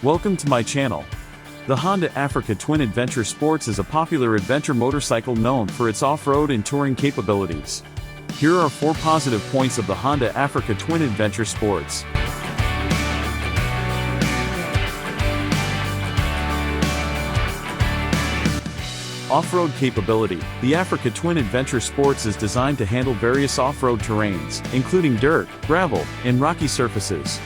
Welcome to my channel. The Honda Africa Twin Adventure Sports is a popular adventure motorcycle known for its off-road and touring capabilities. Here are 4 positive points of the Honda Africa Twin Adventure Sports. Off-road capability. The Africa Twin Adventure Sports is designed to handle various off-road terrains, including dirt, gravel, and rocky surfaces.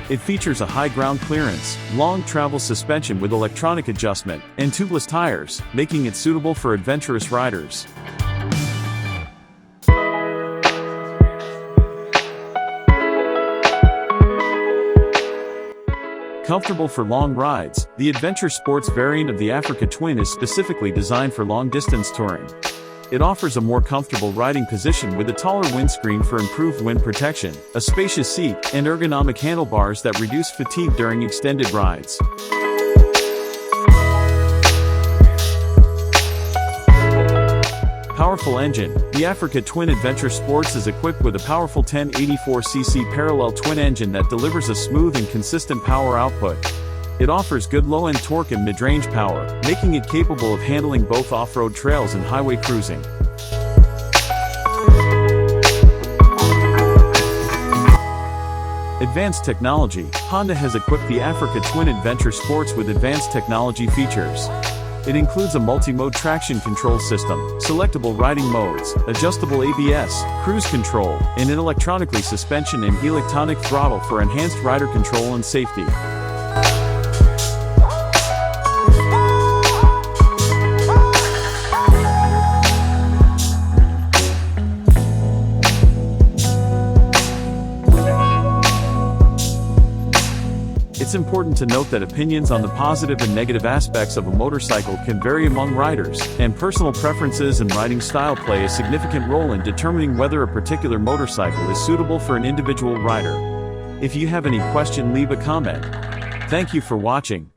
It features a high ground clearance, long travel suspension with electronic adjustment, and tubeless tires, making it suitable for adventurous riders. Comfortable for long rides, the Adventure Sports variant of the Africa Twin is specifically designed for long-distance touring. It offers a more comfortable riding position with a taller windscreen for improved wind protection, a spacious seat, and ergonomic handlebars that reduce fatigue during extended rides. Powerful engine. The Africa Twin Adventure Sports is equipped with a powerful 1084cc parallel twin engine that delivers a smooth and consistent power output. It offers good low-end torque and mid-range power, making it capable of handling both off-road trails and highway cruising. Advanced technology. Honda has equipped the Africa Twin Adventure Sports with advanced technology features. It includes a multi-mode traction control system, selectable riding modes, adjustable ABS, cruise control, and an electronically suspension and electronic throttle for enhanced rider control and safety. It's important to note that opinions on the positive and negative aspects of a motorcycle can vary among riders, and personal preferences and riding style play a significant role in determining whether a particular motorcycle is suitable for an individual rider. If you have any question, leave a comment. Thank you for watching.